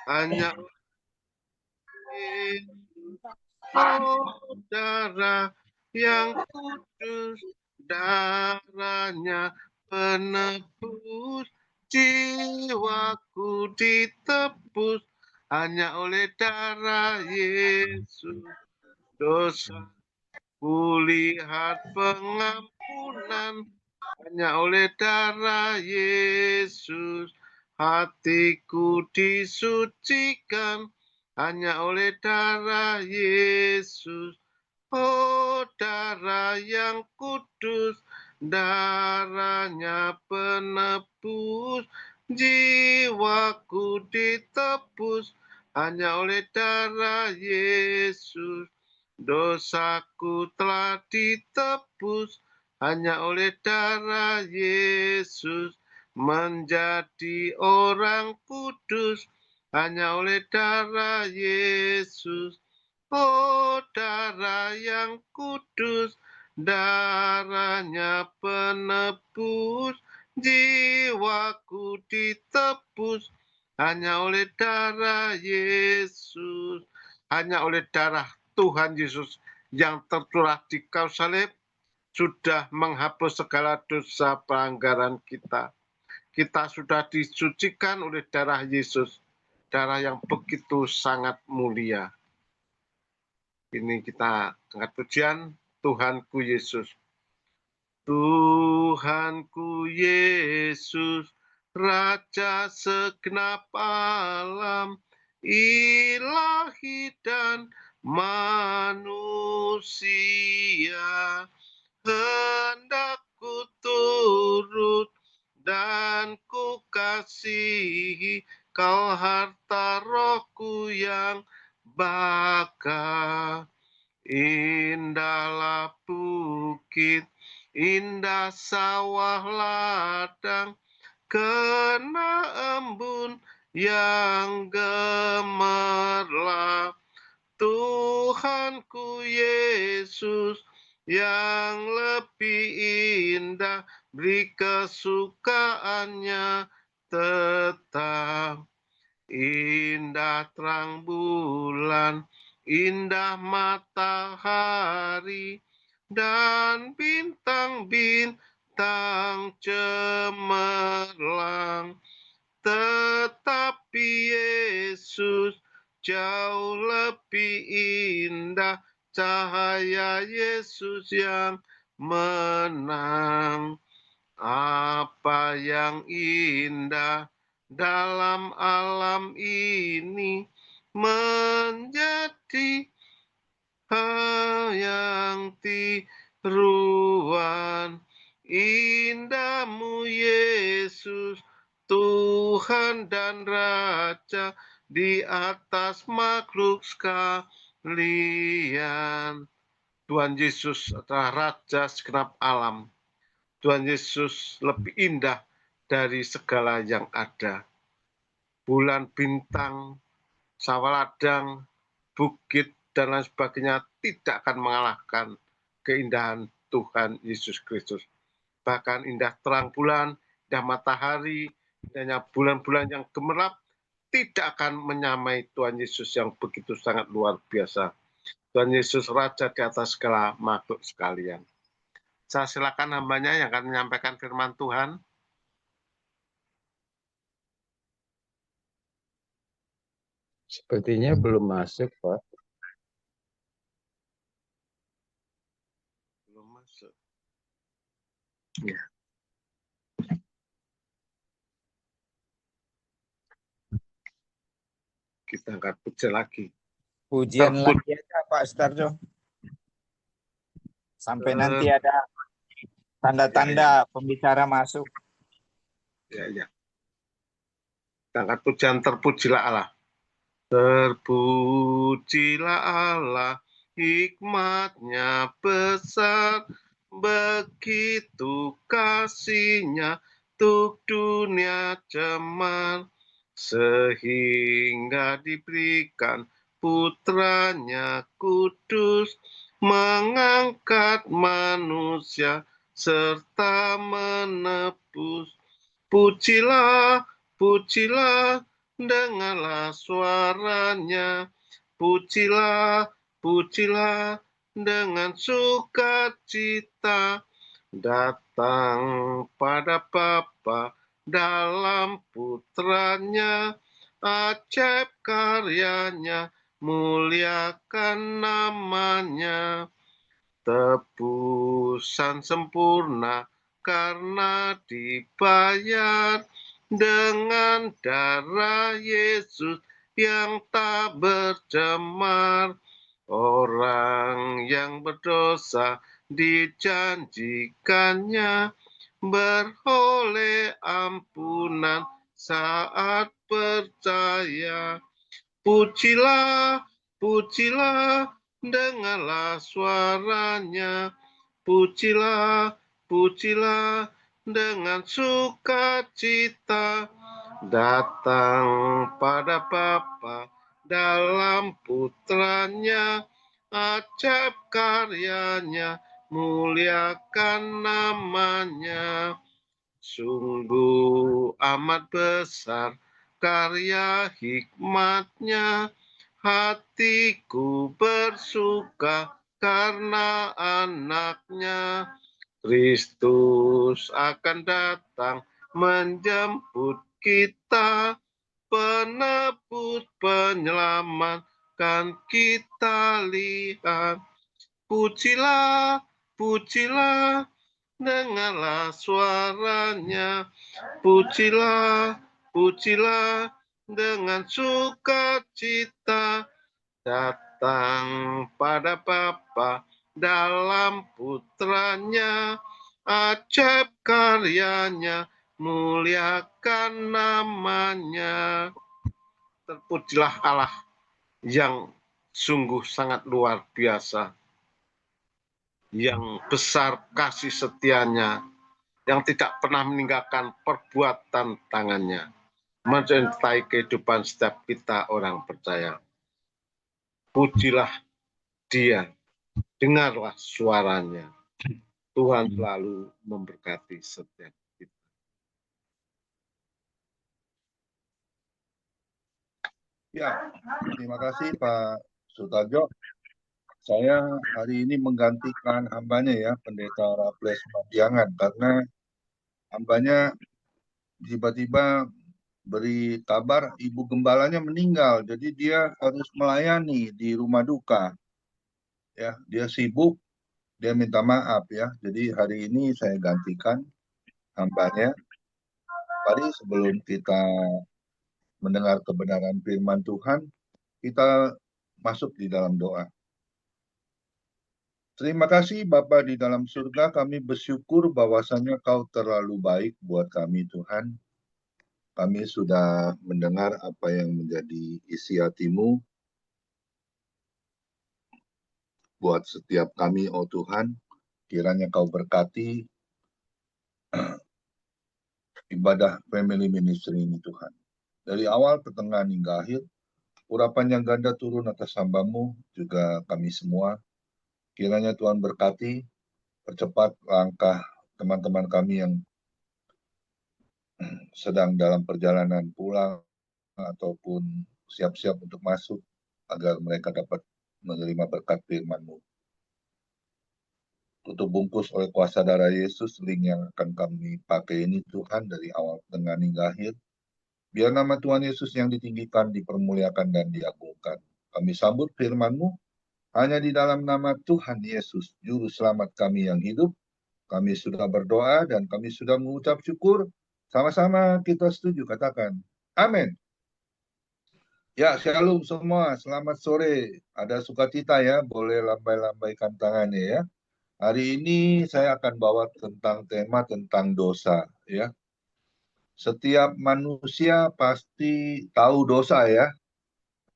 hanya oh, darah yang kudus, darahnya penebus, jiwaku ditebus hanya oleh darah Yesus. Dosa kulihat pengampunan hanya oleh darah Yesus. Hatiku disucikan hanya oleh darah Yesus. Oh, darah yang kudus, darahnya penebus, jiwaku ditebus hanya oleh darah Yesus. Dosaku telah ditebus hanya oleh darah Yesus, menjadi orang kudus hanya oleh darah Yesus. Oh, darah yang kudus, darahnya penebus, jiwaku ditebus hanya oleh darah Yesus. Hanya oleh darah Tuhan Yesus yang tercurah di kayu salib sudah menghapus segala dosa pelanggaran kita. Kita sudah disucikan oleh darah Yesus, darah yang begitu sangat mulia. Ini kita angkat pujian, Tuhanku Yesus. Tuhanku Yesus, Raja segenap alam, ilahi dan manusia. Hendak ku turut dan ku kasihi kau harta rohku yang baka. Indahlah bukit, indah sawah ladang, kena embun yang gemerlap. Tuhanku Yesus yang lebih indah, beri kesukaannya tetap. Indah terang bulan, indah matahari, dan bintang-bintang cemerlang. Tetapi Yesus jauh lebih indah, cahaya Yesus yang menang. Apa yang indah dalam alam ini menjadi hal yang tiruan. Indahmu Yesus, Tuhan dan Raja di atas makhluk sekalian. Tuhan Yesus adalah Raja segenap alam. Tuhan Yesus lebih indah dari segala yang ada. Bulan, bintang, sawah ladang, bukit, dan lain sebagainya tidak akan mengalahkan keindahan Tuhan Yesus Kristus. Bahkan indah terang bulan, indah matahari, indahnya bulan-bulan yang gemerlap tidak akan menyamai Tuhan Yesus yang begitu sangat luar biasa. Tuhan Yesus Raja di atas segala makhluk sekalian. Saya silakan hambanya yang akan menyampaikan firman Tuhan. Sepertinya belum masuk, Pak. Belum masuk. Ya. Kita angkat pujian lagi. Pujian lagi aja Pak Starjo. Sampai nanti ada tanda-tanda pembicara masuk. Ya. Kita angkat pujian terpujilah Allah. Terpujilah Allah, hikmatnya besar, begitu kasihnya untuk dunia cemar, sehingga diberikan putranya kudus, mengangkat manusia serta menebus. Pujilah, pujilah dengarlah suaranya. Pujilah, pujilah dengan sukacita. Datang pada Bapa dalam putranya. Ajaib karyanya, muliakan namanya. Tebusan sempurna karena dibayar dengan darah Yesus yang tak bercemar. Orang yang berdosa dijanjikannya beroleh ampunan saat percaya. Pujilah, pujilah, dengarlah suaranya. Pujilah, pujilah, dengan sukacita. Datang pada Bapa dalam putranya. Ajaib karyanya, muliakan namanya. Sungguh amat besar karya hikmatnya, hatiku bersuka karena anaknya. Kristus akan datang menjemput kita, penebus penyelamat kan kita lihat. Pujilah, pujilah, dengarlah suaranya. Pujilah, pujilah dengan sukacita. Datang pada Bapa dalam putranya. Ajaib karyanya, muliakan namanya. Terpujilah Allah yang sungguh sangat luar biasa, yang besar kasih setianya, yang tidak pernah meninggalkan perbuatan tangannya, mencintai kehidupan setiap kita orang percaya. Pujilah Dia, dengarlah suaranya. Tuhan selalu memberkati setiap kita. Ya, terima kasih Pak Sutarjo. Saya hari ini menggantikan hambanya ya, Pendeta Raffles Matiangan, karena hambanya tiba-tiba beri kabar ibu gembalanya meninggal, jadi dia harus melayani di rumah duka. Ya, dia sibuk, dia minta maaf ya. Jadi hari ini saya gantikan hambanya. Mari sebelum kita mendengar kebenaran firman Tuhan, kita masuk di dalam doa. Terima kasih Bapa di dalam surga, kami bersyukur bahwasanya Kau terlalu baik buat kami Tuhan. Kami sudah mendengar apa yang menjadi isi hati-Mu buat setiap kami, oh Tuhan. Kiranya Kau berkati ibadah family ministry ini Tuhan. Dari awal, pertengahan hingga akhir, urapan yang ganda turun atas hamba-Mu, juga kami semua. Kiranya Tuhan berkati, percepat langkah teman-teman kami yang sedang dalam perjalanan pulang ataupun siap-siap untuk masuk, agar mereka dapat menerima berkat firman-Mu. Tutup bungkus oleh kuasa darah Yesus, link yang akan kami pakai ini Tuhan dari awal, tengah, hingga akhir. Biar nama Tuhan Yesus yang ditinggikan, dipermuliakan, dan diagungkan. Kami sambut firman-Mu hanya di dalam nama Tuhan Yesus, Juru Selamat kami yang hidup. Kami sudah berdoa dan kami sudah mengucap syukur. Sama-sama kita setuju, katakan amin. Ya, shalom semua, selamat sore. Ada sukacita ya, boleh lambai-lambaikan tangannya ya. Hari ini saya akan bawa tentang tema tentang dosa ya. Setiap manusia pasti tahu dosa ya.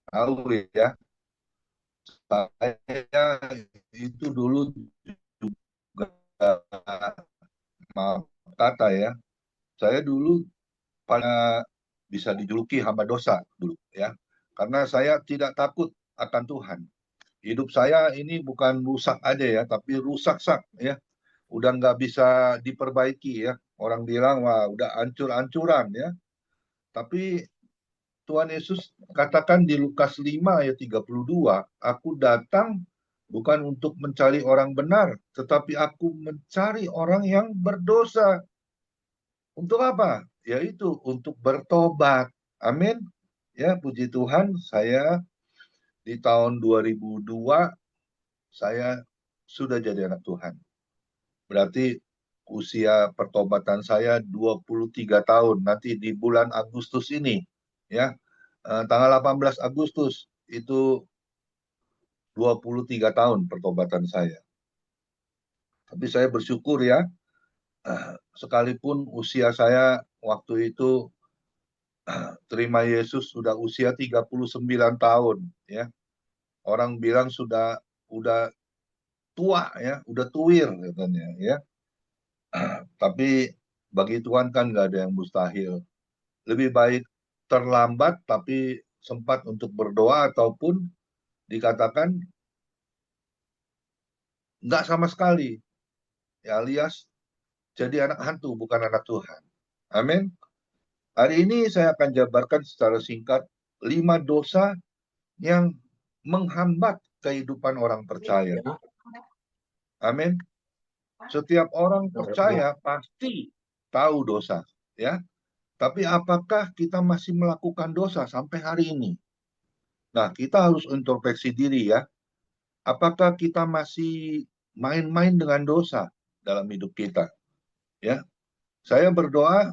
Tahu ya. Saya itu dulu juga maaf kata ya. Saya dulu pada bisa dijuluki hamba dosa dulu ya. Karena saya tidak takut akan Tuhan. Hidup saya ini bukan rusak aja ya, tapi rusak-sak ya. Udah nggak bisa diperbaiki ya. Orang bilang wah udah hancur-hancuran ya. Tapi Tuhan Yesus katakan di Lukas 5 ayat 32, aku datang bukan untuk mencari orang benar, tetapi aku mencari orang yang berdosa. Untuk apa? Yaitu untuk bertobat. Amin. Ya, puji Tuhan, saya di tahun 2002 saya sudah jadi anak Tuhan. Berarti usia pertobatan saya 23 tahun. Nanti di bulan Agustus ini, ya, tanggal 18 Agustus itu 23 tahun pertobatan saya. Tapi saya bersyukur ya, sekalipun usia saya waktu itu terima Yesus sudah usia 39 tahun, ya. Orang bilang udah tua ya, udah tuir katanya ya. Tapi bagi Tuhan kan nggak ada yang mustahil. Lebih baik terlambat tapi sempat untuk berdoa ataupun dikatakan nggak sama sekali, ya, alias jadi anak hantu bukan anak Tuhan. Amin. Hari ini saya akan jabarkan secara singkat 5 dosa yang menghambat kehidupan orang percaya. Amin. Setiap orang percaya pasti tahu dosa, ya. Tapi apakah kita masih melakukan dosa sampai hari ini? Nah, kita harus introspeksi diri ya. Apakah kita masih main-main dengan dosa dalam hidup kita? Ya. Saya berdoa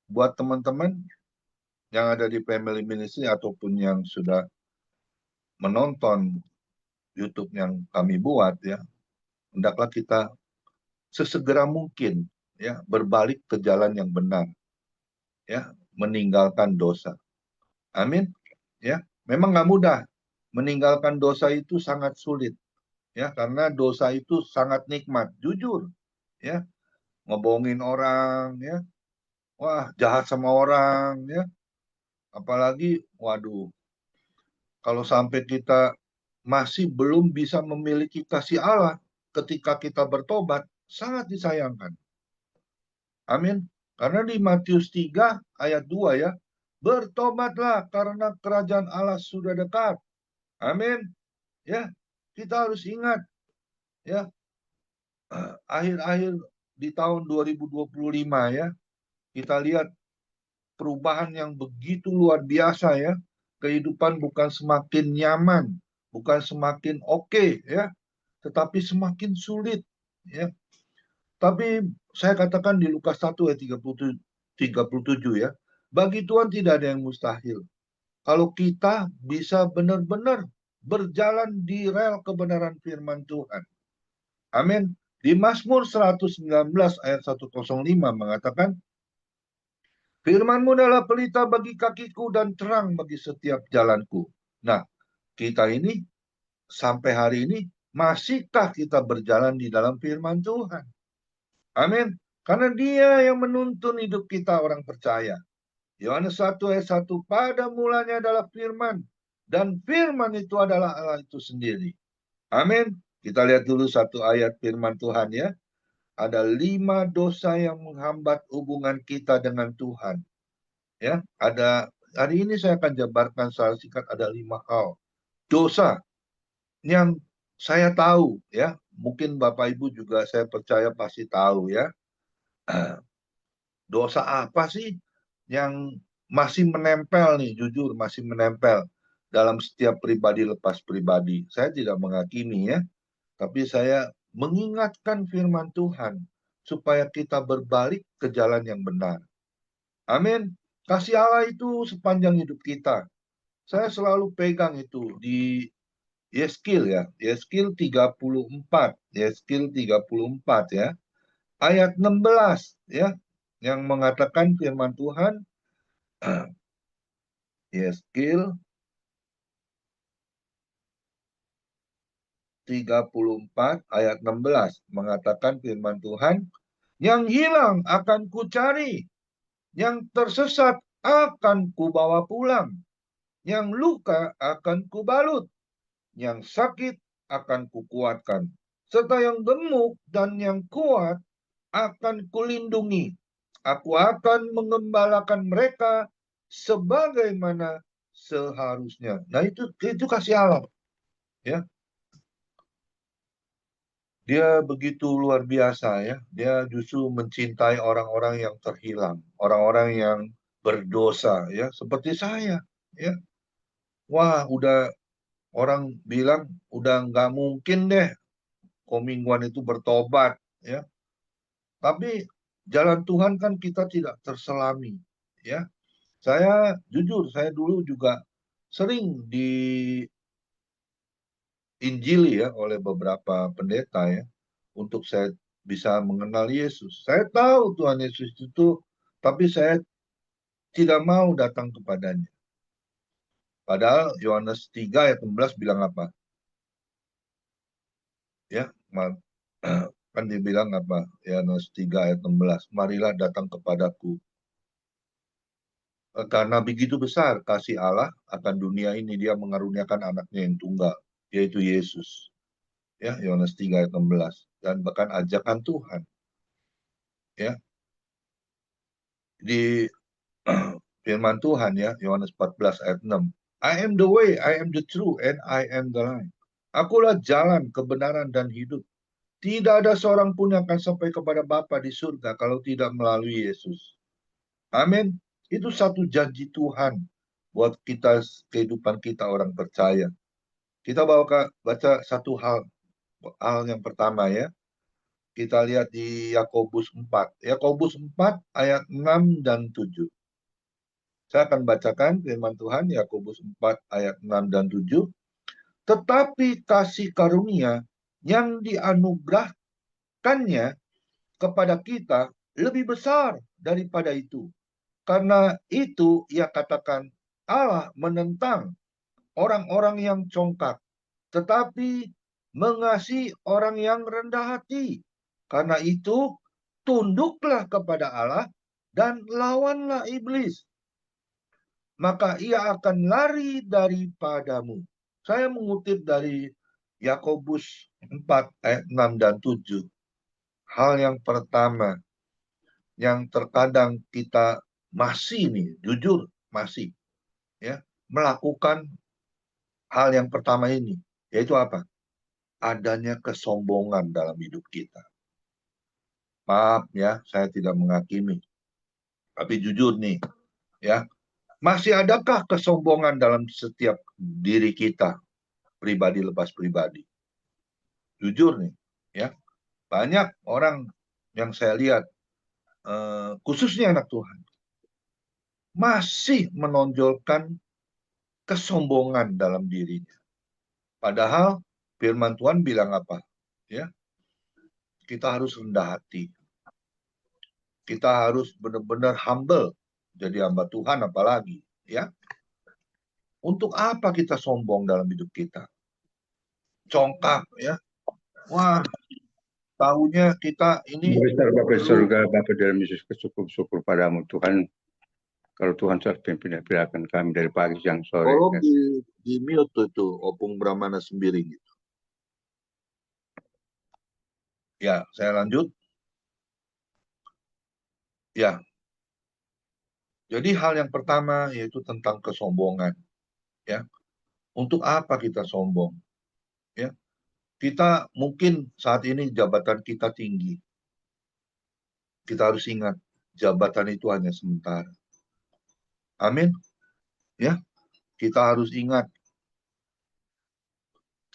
buat teman-teman yang ada di Family Ministry ataupun yang sudah menonton YouTube yang kami buat ya. Hendaklah kita sesegera mungkin ya berbalik ke jalan yang benar. Ya, meninggalkan dosa. Amin. Ya, memang nggak mudah. Meninggalkan dosa itu sangat sulit. Ya, karena dosa itu sangat nikmat, jujur. Ya, ngebohongin orang, ya. Wah, jahat sama orang, ya. Apalagi, waduh, kalau sampai kita masih belum bisa memiliki kasih Allah ketika kita bertobat, sangat disayangkan. Amin. Karena di Matius 3 ayat 2 ya, bertobatlah karena kerajaan Allah sudah dekat. Amin. Ya, kita harus ingat ya, akhir-akhir di tahun 2025 ya, kita lihat perubahan yang begitu luar biasa ya. Kehidupan bukan semakin nyaman, bukan semakin oke ya, tetapi semakin sulit ya. Tapi saya katakan di Lukas 1 ayat 37 ya, bagi Tuhan tidak ada yang mustahil. Kalau kita bisa benar-benar berjalan di rel kebenaran firman Tuhan. Amin. Di Mazmur 119 ayat 105 mengatakan, firman-Mu adalah pelita bagi kakiku dan terang bagi setiap jalanku. Nah, kita ini sampai hari ini masihkah kita berjalan di dalam firman Tuhan? Amin. Karena Dia yang menuntun hidup kita orang percaya. Yohanes 1 ayat 1, pada mulanya adalah firman, dan firman itu adalah Allah itu sendiri. Amin. Kita lihat dulu satu ayat firman Tuhan ya. Ada 5 dosa yang menghambat hubungan kita dengan Tuhan. Ya, ada hari ini saya akan jabarkan secara singkat ada 5 hal dosa yang saya tahu ya. Mungkin Bapak Ibu juga saya percaya pasti tahu ya. Dosa apa sih yang masih menempel nih, jujur masih menempel dalam setiap pribadi lepas pribadi. Saya tidak menghakimi ya, tapi saya mengingatkan firman Tuhan supaya kita berbalik ke jalan yang benar. Amin. Kasih Allah itu sepanjang hidup kita. Saya selalu pegang itu di Yeskil ya. Yeskil 34. Yeskil 34 ya. Ayat 16 ya. Yang mengatakan firman Tuhan. Yeskil 34 ayat 16 mengatakan firman Tuhan. Yang hilang akan kucari. Yang tersesat akan kubawa pulang. Yang luka akan kubalut. Yang sakit akan kukuatkan. Serta yang gemuk dan yang kuat akan kulindungi. Aku akan mengembalakan mereka sebagaimana seharusnya. Nah, itu kasih Allah, ya. Dia begitu luar biasa, ya. Dia justru mencintai orang-orang yang terhilang, orang-orang yang berdosa, ya, seperti saya, ya. Wah, udah orang bilang udah nggak mungkin deh Komingguan itu bertobat, ya. Tapi jalan Tuhan kan kita tidak terselami, ya. Saya jujur, saya dulu juga sering diinjili ya oleh beberapa pendeta, ya, untuk saya bisa mengenal Yesus. Saya tahu Tuhan Yesus itu, tapi saya tidak mau datang kepadanya. Padahal Yohanes 3 ayat 16 bilang apa? Ya, kan dibilang apa? Yohanes 3 ayat 16, marilah datang kepadaku. Karena begitu besar kasih Allah akan dunia ini, dia mengaruniakan anaknya yang tunggal, yaitu Yesus. Ya, Yohanes 3 ayat 16. Dan bahkan ajakan Tuhan. Ya, di firman Tuhan, ya, Yohanes 14 ayat 6. I am the way, I am the truth, and I am the life. Akulah jalan, kebenaran, dan hidup. Tidak ada seorang pun yang akan sampai kepada Bapa di surga kalau tidak melalui Yesus. Amin. Itu satu janji Tuhan buat kita, kehidupan kita orang percaya. Kita baca satu hal yang pertama, ya. Kita lihat di Yakobus 4. Yakobus 4 ayat 6 dan 7. Saya akan bacakan firman Tuhan, Yakobus 4 ayat 6 dan 7. Tetapi kasih karunia yang dianugerahkannya kepada kita lebih besar daripada itu. Karena itu ia katakan, Allah menentang orang-orang yang congkak, tetapi mengasihi orang yang rendah hati. Karena itu tunduklah kepada Allah dan lawanlah iblis, maka ia akan lari daripadamu. Saya mengutip dari Yakobus 4 ayat 6 dan 7. Hal yang pertama yang terkadang kita masih nih, jujur masih, ya, melakukan hal yang pertama ini, yaitu apa? Adanya kesombongan dalam hidup kita. Maaf ya, saya tidak menghakimi. Tapi jujur nih, ya, masih adakah kesombongan dalam setiap diri kita, pribadi lepas pribadi? Jujur nih, ya, banyak orang yang saya lihat, khususnya anak Tuhan, masih menonjolkan kesombongan dalam dirinya. Padahal firman Tuhan bilang apa? Ya, kita harus rendah hati. Kita harus benar-benar humble, jadi hamba Tuhan apalagi, ya. Untuk apa kita sombong dalam hidup kita? Congkak, ya. Wah, tahunya kita ini Bapa surga, Bapa dalam Yesus, syukur padamu Tuhan. Kalau Tuhan sudah pimpin kami dari pagi, siang, sore. tolong di mute itu Opung Brahmana Sembiring gitu. Ya, saya lanjut. Ya. Jadi hal yang pertama yaitu tentang kesombongan, ya. Untuk apa kita sombong? Ya. Kita mungkin saat ini jabatan kita tinggi. Kita harus ingat, jabatan itu hanya sementara. Amin. Ya. Kita harus ingat,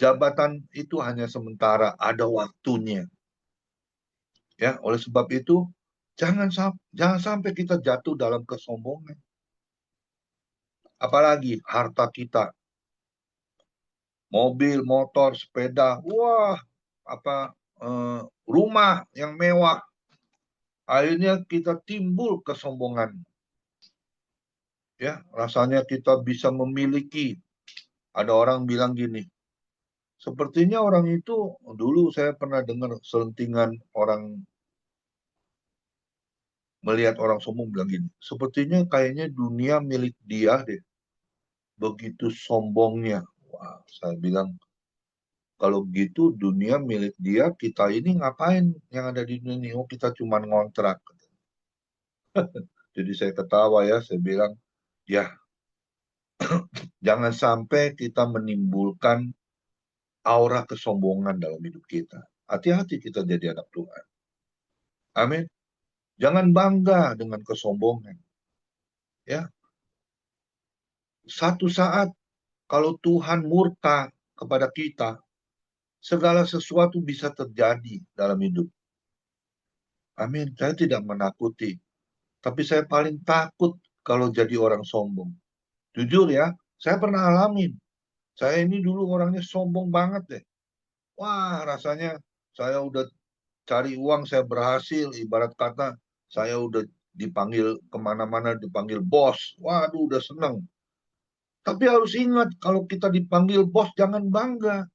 jabatan itu hanya sementara, ada waktunya. Ya, oleh sebab itu jangan sampai kita jatuh dalam kesombongan. Apalagi harta kita, mobil, motor, sepeda, wah, rumah yang mewah. Akhirnya kita timbul kesombongan. Ya, rasanya kita bisa memiliki. Ada orang bilang gini, sepertinya orang itu, dulu saya pernah dengar selentingan orang, melihat orang sombong bilang gini, sepertinya kayaknya dunia milik dia deh. Begitu sombongnya. Wah, saya bilang, kalau gitu dunia milik dia, kita ini ngapain yang ada di dunia ini? Oh, kita cuma ngontrak. Jadi saya ketawa ya, saya bilang, Ya, jangan sampai kita menimbulkan aura kesombongan dalam hidup kita. Hati-hati kita jadi anak Tuhan. Amin. Jangan bangga dengan kesombongan. Ya, satu saat kalau Tuhan murka kepada kita, segala sesuatu bisa terjadi dalam hidup. Amin. Saya tidak menakuti, tapi saya paling takut kalau jadi orang sombong. Jujur ya, saya pernah alamin. Saya ini dulu orangnya sombong banget deh. Wah, rasanya saya udah cari uang, saya berhasil. Ibarat kata, saya udah dipanggil kemana-mana, dipanggil bos. Waduh, udah seneng. Tapi harus ingat, kalau kita dipanggil bos, jangan bangga.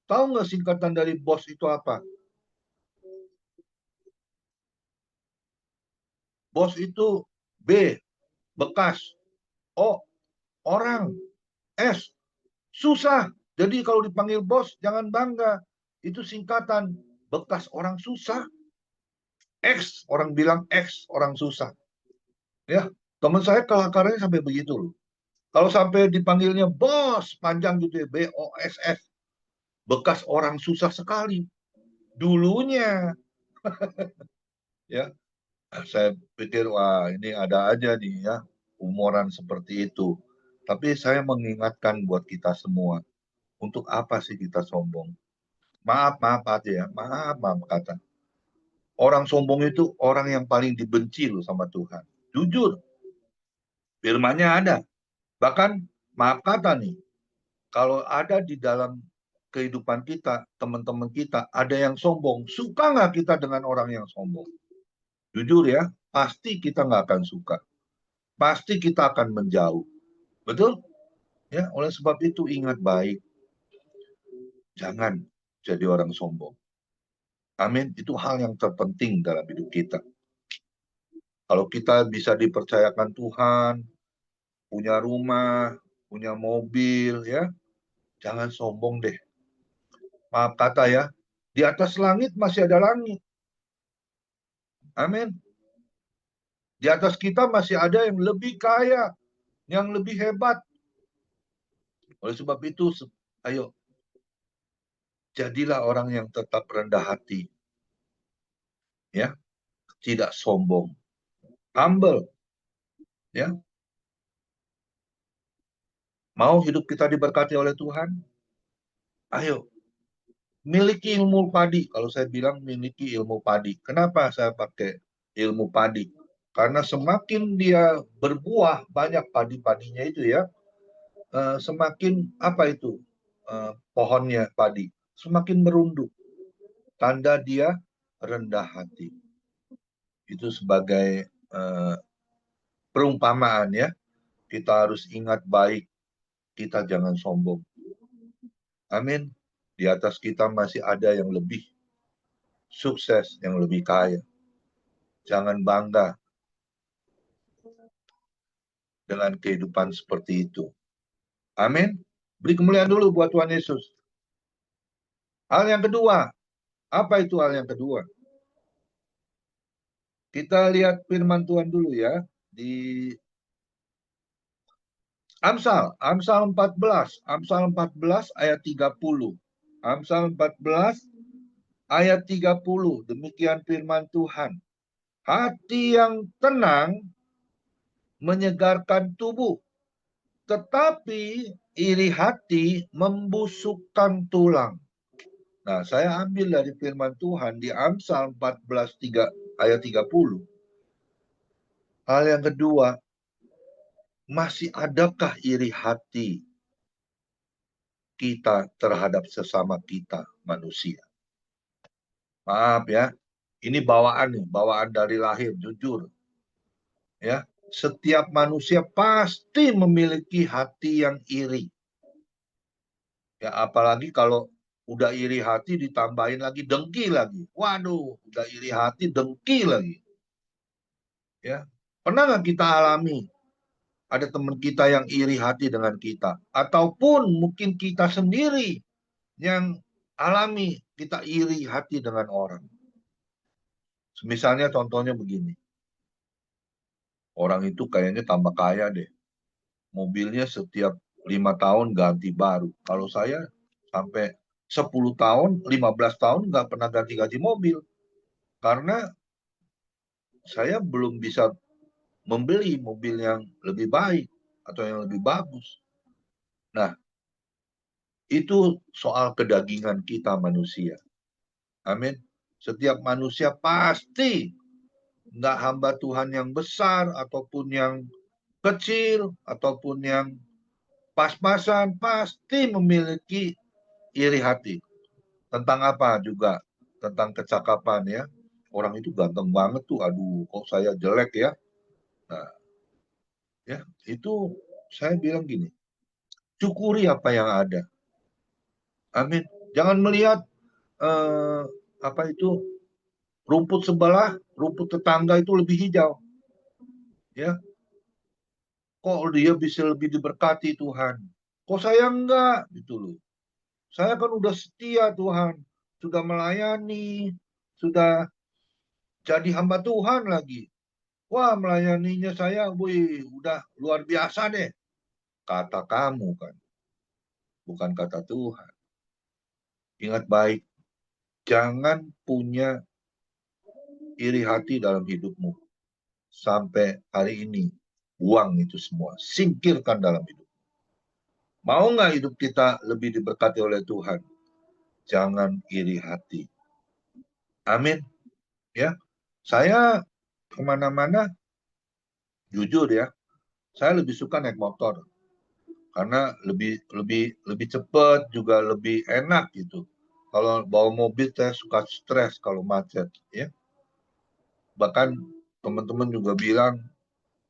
Tahu nggak singkatan dari bos itu apa? Bos itu B, bekas. O, orang. S, susah. Jadi kalau dipanggil bos, jangan bangga. Itu singkatan bekas orang susah. X, orang bilang X, orang susah. Ya, teman saya kelakarnya sampai begitu loh. Kalau sampai dipanggilnya bos, panjang gitu ya, BOSS. Bekas orang susah sekali. Dulunya, ya, saya pikir, wah ini ada aja nih ya, humoran seperti itu. Tapi saya mengingatkan buat kita semua, untuk apa sih kita sombong? Maaf aja ya, maaf kata. Orang sombong itu orang yang paling dibenci loh sama Tuhan. Jujur, firman-Nya ada. Bahkan, maaf kata nih, kalau ada di dalam kehidupan kita, teman-teman kita, ada yang sombong, suka nggak kita dengan orang yang sombong? Jujur ya, pasti kita nggak akan suka. Pasti kita akan menjauh. Betul? Ya, oleh sebab itu ingat baik. Jangan jadi orang sombong. Amin. Itu hal yang terpenting dalam hidup kita. Kalau kita bisa dipercayakan Tuhan, punya rumah, punya mobil, ya, jangan sombong deh. Maaf kata ya, di atas langit masih ada langit. Amin. Di atas kita masih ada yang lebih kaya, yang lebih hebat. Oleh sebab itu, ayo, jadilah orang yang tetap rendah hati. Ya, tidak sombong. Humble. Ya. Mau hidup kita diberkati oleh Tuhan? Ayo, miliki ilmu padi. Kalau saya bilang miliki ilmu padi. Kenapa saya pakai ilmu padi? Karena semakin dia berbuah, banyak padi-padinya itu ya, semakin apa itu pohonnya padi? Semakin merunduk. Tanda dia rendah hati. Itu sebagai perumpamaan ya. Kita harus ingat baik. Kita jangan sombong. Amin. Di atas kita masih ada yang lebih sukses, yang lebih kaya. Jangan bangga dengan kehidupan seperti itu. Amin. Beri kemuliaan dulu buat Tuhan Yesus. Hal yang kedua. Apa itu hal yang kedua? Kita lihat firman Tuhan dulu ya. Di Amsal 14. Amsal 14 ayat 30. Amsal 14 ayat 30. Demikian firman Tuhan. Hati yang tenang menyegarkan tubuh, tetapi iri hati membusukkan tulang. Nah, saya ambil dari firman Tuhan di Amsal 14 ayat 30. Hal yang kedua, masih adakah iri hati kita terhadap sesama kita manusia? Maaf ya, ini bawaan nih, bawaan dari lahir, jujur. Ya, setiap manusia pasti memiliki hati yang iri. Ya, apalagi kalau udah iri hati ditambahin lagi dengki lagi. Waduh, udah iri hati dengki lagi. Ya, pernah nggak kita alami ada teman kita yang iri hati dengan kita, ataupun mungkin kita sendiri yang alami kita iri hati dengan orang. Misalnya contohnya begini, orang itu kayaknya tambah kaya deh, mobilnya setiap 5 tahun ganti baru. Kalau saya sampai 10 tahun, 15 tahun nggak pernah ganti-ganti mobil. Karena saya belum bisa membeli mobil yang lebih baik atau yang lebih bagus. Nah, itu soal kedagingan kita manusia. Amin. Setiap manusia pasti nggak hamba Tuhan yang besar ataupun yang kecil ataupun yang pas-pasan pasti memiliki iri hati. Tentang apa juga? Tentang kecakapan ya. Orang itu ganteng banget tuh, aduh kok saya jelek ya. Nah, ya itu saya bilang gini, syukuri apa yang ada. Amin. Jangan melihat apa itu rumput sebelah, rumput tetangga itu lebih hijau. Ya, kok dia bisa lebih diberkati Tuhan? Kok saya enggak? Gitu loh. Saya kan udah setia Tuhan, sudah melayani, sudah jadi hamba Tuhan lagi. Wah, melayaninya saya, wih, udah luar biasa deh. Kata kamu kan, bukan kata Tuhan. Ingat baik, jangan punya iri hati dalam hidupmu. Sampai hari ini, buang itu semua. Singkirkan dalam hidup. Mau nggak hidup kita lebih diberkati oleh Tuhan? Jangan iri hati. Amin. Ya, saya kemana-mana, jujur ya, saya lebih suka naik motor karena lebih cepat juga lebih enak gitu. Kalau bawa mobil saya suka stres kalau macet ya. Bahkan teman-teman juga bilang,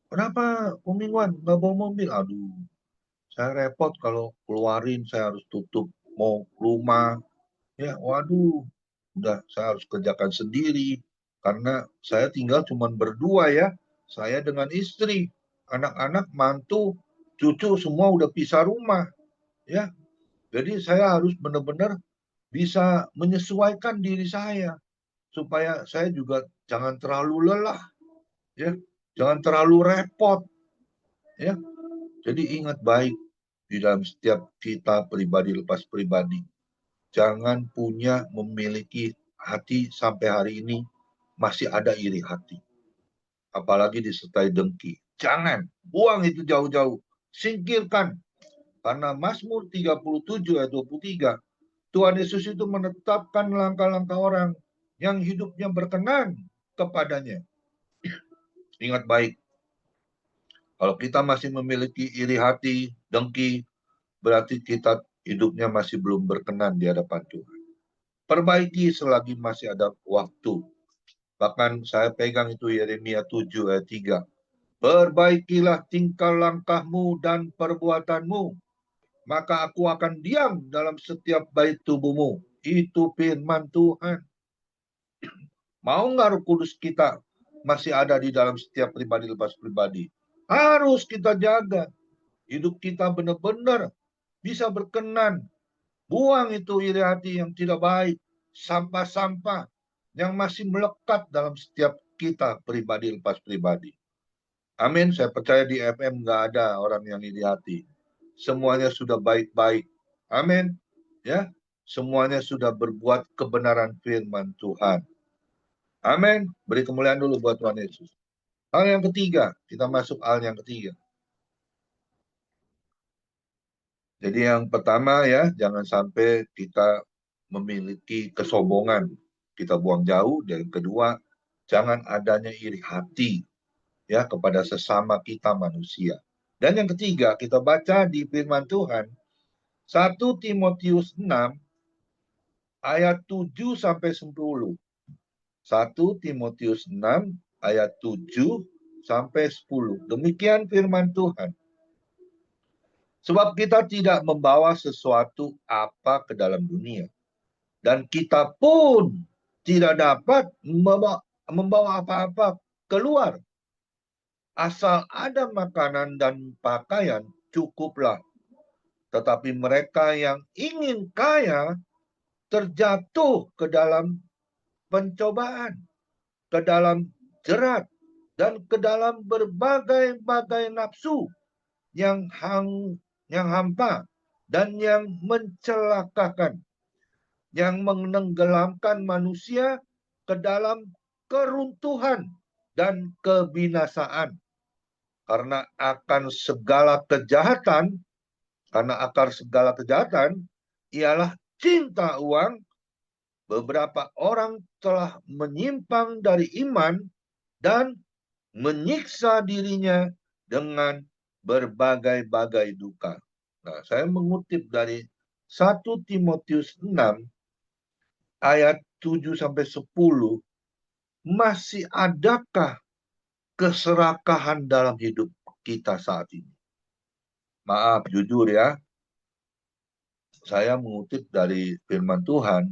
kenapa Om Iwan nggak bawa mobil? Aduh, saya repot kalau keluarin, saya harus tutup mau rumah. Ya, waduh, udah saya harus kerjakan sendiri karena saya tinggal cuma berdua ya. Saya dengan istri, anak-anak, mantu, cucu semua udah pisah rumah ya. Jadi saya harus benar-benar bisa menyesuaikan diri saya supaya saya juga jangan terlalu lelah ya, jangan terlalu repot ya. Jadi ingat baik di dalam setiap kita pribadi lepas pribadi, jangan punya memiliki hati sampai hari ini masih ada iri hati. Apalagi disertai dengki. Jangan, buang itu jauh-jauh. Singkirkan. Karena Mazmur 37 ayat 23, Tuhan Yesus itu menetapkan langkah-langkah orang yang hidupnya berkenan kepadanya. Ingat baik, kalau kita masih memiliki iri hati, dengki, berarti kita hidupnya masih belum berkenan di hadapan Tuhan. Perbaiki selagi masih ada waktu. Bahkan saya pegang itu Yeremia 7 ayat 3. Perbaikilah tingkah langkahmu dan perbuatanmu, maka aku akan diam dalam setiap bait tubuhmu. Itu firman Tuhan. Mau nggak Roh Kudus kita masih ada di dalam setiap pribadi lepas pribadi? Harus kita jaga. Hidup kita benar-benar bisa berkenan. Buang itu iri hati yang tidak baik. Sampah-sampah yang masih melekat dalam setiap kita pribadi lepas pribadi. Amin. Saya percaya di FM nggak ada orang yang iri hati. Semuanya sudah baik-baik. Amin. Ya, semuanya sudah berbuat kebenaran firman Tuhan. Amin. Beri kemuliaan dulu buat Tuhan Yesus. Hal yang ketiga, kita masuk hal yang ketiga. Jadi yang pertama ya, jangan sampai kita memiliki kesombongan. Kita buang jauh. Dan kedua, jangan adanya iri hati ya kepada sesama kita manusia. Dan yang ketiga, kita baca di firman Tuhan 1 Timotius 6 ayat 7 sampai 10. 1 Timotius 6 ayat 7 sampai 10. Demikian firman Tuhan. Sebab kita tidak membawa sesuatu apa ke dalam dunia, dan kita pun tidak dapat membawa apa-apa keluar. Asal ada makanan dan pakaian, cukuplah. Tetapi mereka yang ingin kaya terjatuh ke dalam pencobaan, ke dalam jerat, dan ke dalam berbagai-bagai nafsu yang hampa dan yang mencelakakan, yang menenggelamkan manusia ke dalam keruntuhan dan kebinasaan. Karena akar segala kejahatan ialah cinta uang, beberapa orang telah menyimpang dari iman dan menyiksa dirinya dengan berbagai-bagai duka. Nah, saya mengutip dari 1 Timotius 6 ayat 7-10, masih adakah keserakahan dalam hidup kita saat ini? Maaf, jujur ya, saya mengutip dari firman Tuhan,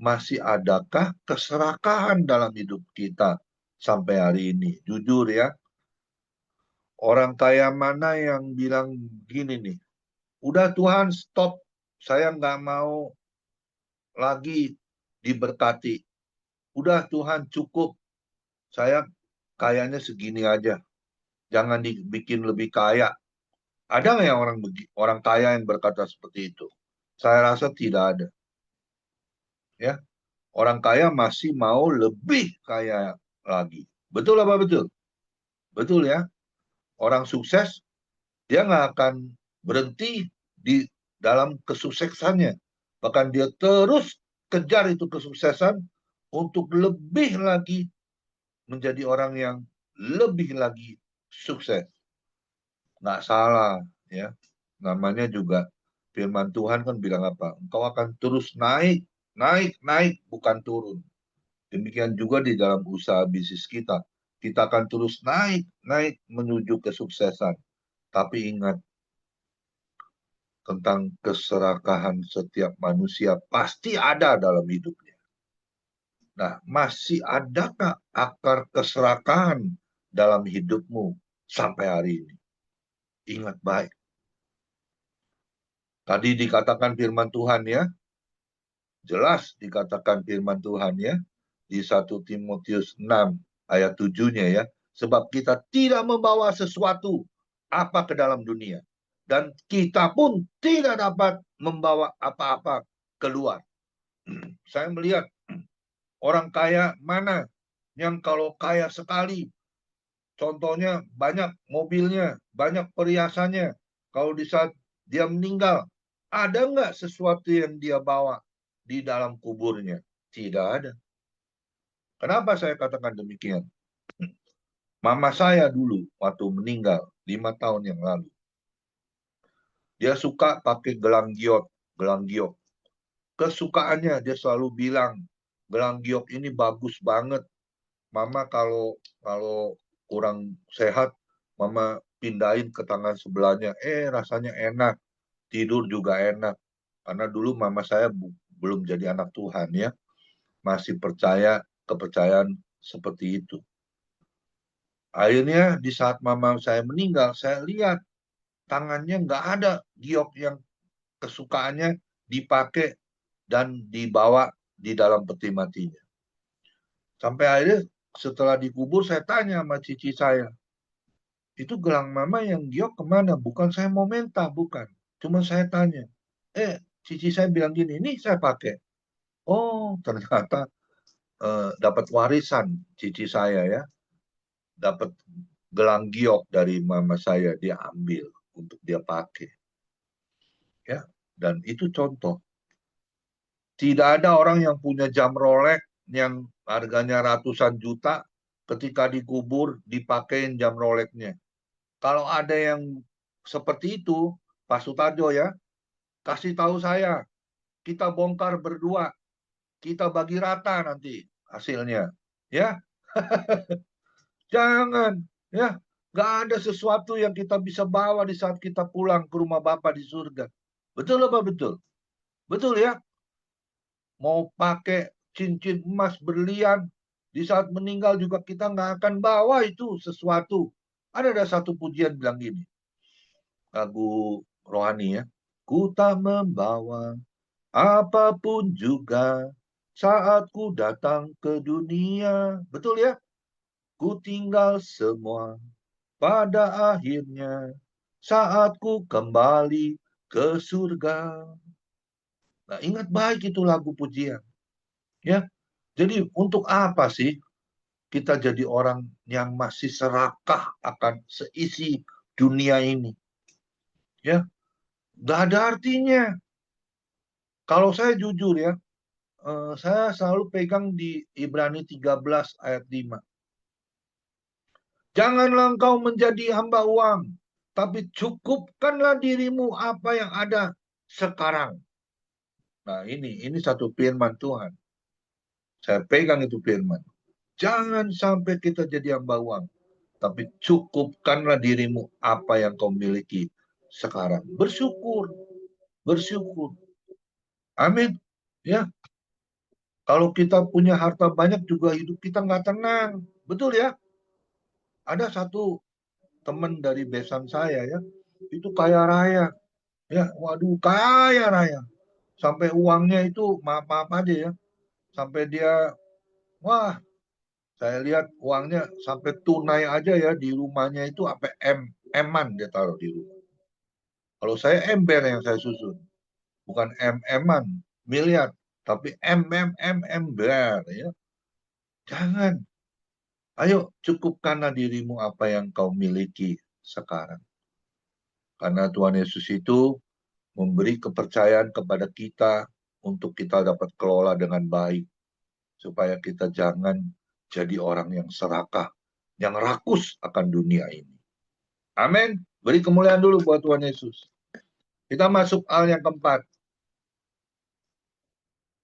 masih adakah keserakahan dalam hidup kita sampai hari ini? Jujur ya, orang kaya mana yang bilang gini nih, udah Tuhan stop, saya nggak mau lagi diberkati. Udah Tuhan cukup, saya kayanya segini aja, jangan dibikin lebih kaya. Ada nggak yang orang kaya yang berkata seperti itu? Saya rasa tidak ada. Ya, orang kaya masih mau lebih kaya lagi. Betul apa betul? Betul ya. Orang sukses, dia nggak akan berhenti di dalam kesuksesannya. Bahkan dia terus kejar itu kesuksesan untuk lebih lagi menjadi orang yang lebih lagi sukses. Nggak salah ya. Namanya juga firman Tuhan kan bilang apa? Engkau akan terus naik, bukan turun. Demikian juga di dalam usaha bisnis kita. Kita akan terus naik menuju kesuksesan. Tapi ingat, tentang keserakahan setiap manusia pasti ada dalam hidupnya. Nah, masih adakah akar keserakahan dalam hidupmu sampai hari ini? Ingat baik. Tadi dikatakan firman Tuhan ya, jelas dikatakan firman Tuhan ya, di 1 Timotius 6 ayat 7-nya ya, sebab kita tidak membawa sesuatu apa ke dalam dunia, dan kita pun tidak dapat membawa apa-apa keluar. Saya melihat orang kaya mana yang kalau kaya sekali, contohnya banyak mobilnya, banyak perhiasannya, kalau di saat dia meninggal, ada nggak sesuatu yang dia bawa di dalam kuburnya? Tidak ada. Kenapa saya katakan demikian? Mama saya dulu waktu meninggal 5 tahun yang lalu, dia suka pakai gelang giok. Kesukaannya dia selalu bilang, gelang giok ini bagus banget. Mama kalau kurang sehat, mama pindahin ke tangan sebelahnya. Rasanya enak, tidur juga enak. Karena dulu mama saya belum jadi anak Tuhan ya, masih percaya kepercayaan seperti itu. Akhirnya di saat mama saya meninggal, saya lihat tangannya nggak ada giok yang kesukaannya dipakai dan dibawa di dalam peti matinya. Sampai akhirnya setelah dikubur saya tanya sama cici saya, itu gelang mama yang giok kemana? Bukan saya mau minta, bukan. Cuma saya tanya. Cici saya bilang gini, ini saya pakai. Oh, ternyata dapat warisan cici saya ya. Dapat gelang giok dari mama saya, dia ambil untuk dia pakai. Ya, dan itu contoh. Tidak ada orang yang punya jam Rolex yang harganya ratusan juta, ketika dikubur dipakein jam Rolex-nya. Kalau ada yang seperti itu, Pak Sutarjo ya, kasih tahu saya, kita bongkar berdua, kita bagi rata nanti hasilnya, ya. Jangan, ya, nggak ada sesuatu yang kita bisa bawa di saat kita pulang ke rumah Bapa di surga. Betul apa betul? Betul ya. Mau pakai cincin emas berlian, di saat meninggal juga kita nggak akan bawa itu sesuatu. Ada satu pujian bilang gini, lagu rohani ya, ku tak membawa apapun juga saat ku datang ke dunia. Betul ya? Ku tinggal semua pada akhirnya saat ku kembali ke surga. Nah, ingat baik itu lagu pujian. Ya, jadi untuk apa sih kita jadi orang yang masih serakah akan seisi dunia ini? Ya, nggak ada artinya. Kalau saya jujur ya, saya selalu pegang di Ibrani 13 ayat 5. Janganlah engkau menjadi hamba uang, tapi cukupkanlah dirimu apa yang ada sekarang. Nah, ini satu firman Tuhan. Saya pegang itu firman. Jangan sampai kita jadi hamba uang, tapi cukupkanlah dirimu apa yang kau miliki sekarang. Bersyukur, bersyukur. Amin. Ya, kalau kita punya harta banyak juga hidup kita nggak tenang. Betul ya? Ada satu teman dari besan saya ya, itu kaya raya. Ya, waduh kaya raya. Sampai uangnya itu maaf-maaf aja ya. Sampai dia, wah, saya lihat uangnya sampai tunai aja ya di rumahnya itu sampai eman dia taruh di rumah. Kalau saya ember yang saya susun, bukan eman miliar, tapi ember ya. Jangan. Ayo cukupkanlah dirimu apa yang kau miliki sekarang. Karena Tuhan Yesus itu memberi kepercayaan kepada kita untuk kita dapat kelola dengan baik. Supaya kita jangan jadi orang yang serakah, yang rakus akan dunia ini. Amin. Beri kemuliaan dulu buat Tuhan Yesus. Kita masuk hal yang keempat.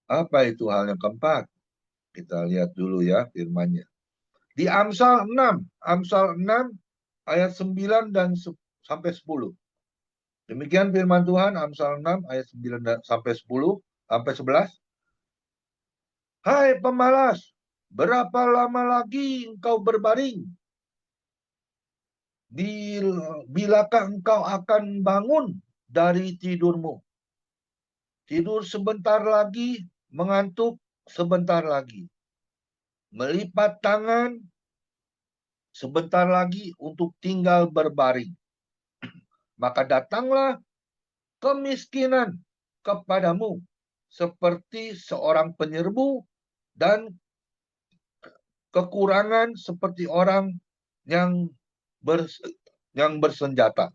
Apa itu hal yang keempat? Kita lihat dulu ya firman-Nya. Di Amsal 6 ayat 9 dan sampai 10. Demikian firman Tuhan, Amsal 6 ayat 9 sampai 10 sampai 11. Hai pemalas, berapa lama lagi engkau berbaring? Bilakah engkau akan bangun dari tidurmu? Tidur sebentar lagi, mengantuk sebentar lagi. Melipat tangan sebentar lagi untuk tinggal berbaring. Maka datanglah kemiskinan kepadamu seperti seorang penyerbu dan kekurangan seperti orang yang bersenjata.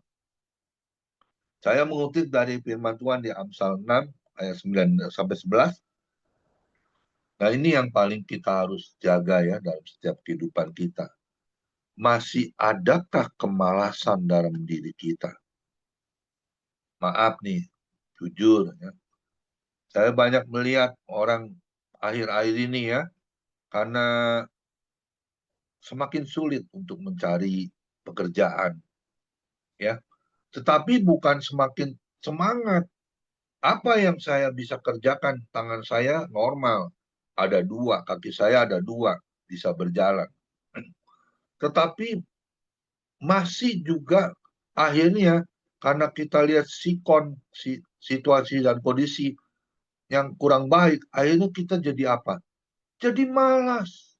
Saya mengutip dari firman Tuhan di Amsal 6 ayat 9 sampai 11. Nah, ini yang paling kita harus jaga ya dalam setiap kehidupan kita. Masih adakah kemalasan dalam diri kita? Maaf nih, jujur ya. Saya banyak melihat orang akhir-akhir ini ya, karena semakin sulit untuk mencari pekerjaan. Ya, tetapi bukan semakin semangat. Apa yang saya bisa kerjakan, tangan saya normal. Ada dua, kaki saya ada dua, bisa berjalan. Tetapi masih juga akhirnya karena kita lihat situasi dan kondisi yang kurang baik, akhirnya kita jadi apa? Jadi malas.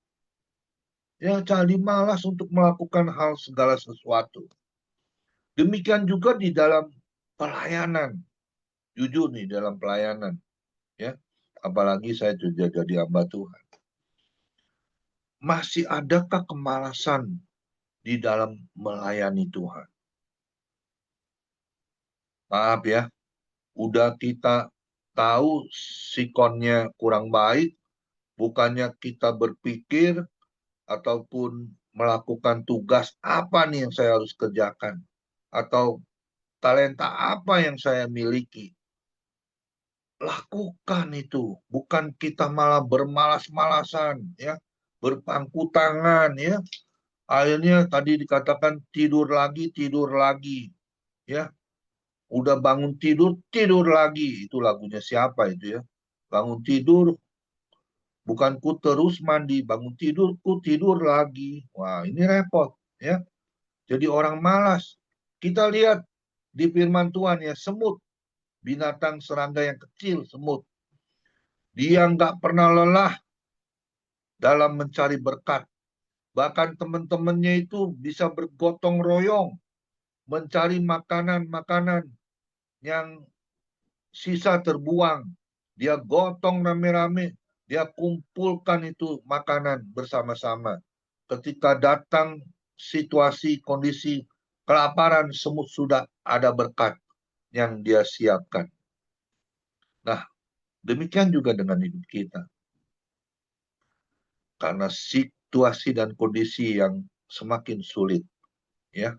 Ya, jadi malas untuk melakukan hal segala sesuatu. Demikian juga di dalam pelayanan. Jujur nih dalam pelayanan. Ya, apalagi saya juga jadi hamba Tuhan. Masih adakah kemalasan di dalam melayani Tuhan? Maaf ya, udah kita tahu sikonnya kurang baik, bukannya kita berpikir ataupun melakukan tugas apa nih yang saya harus kerjakan, atau talenta apa yang saya miliki. Lakukan itu, bukan kita malah bermalas-malasan, ya, berpangku tangan, ya. Akhirnya tadi dikatakan tidur lagi, ya. Udah bangun tidur, tidur lagi. Itu lagunya siapa itu ya? Bangun tidur, bukan ku terus mandi, bangun tidur, ku tidur lagi. Wah, ini repot, ya. Jadi orang malas. Kita lihat di firman Tuhan ya, semut, binatang serangga yang kecil, semut. Dia nggak pernah lelah dalam mencari berkat. Bahkan teman-temannya itu bisa bergotong royong mencari makanan-makanan yang sisa terbuang. Dia gotong rame-rame, dia kumpulkan itu makanan bersama-sama. Ketika datang situasi, kondisi kelaparan, semut sudah ada berkat yang dia siapkan. Nah, demikian juga dengan hidup kita. Karena situasi dan kondisi yang semakin sulit, ya,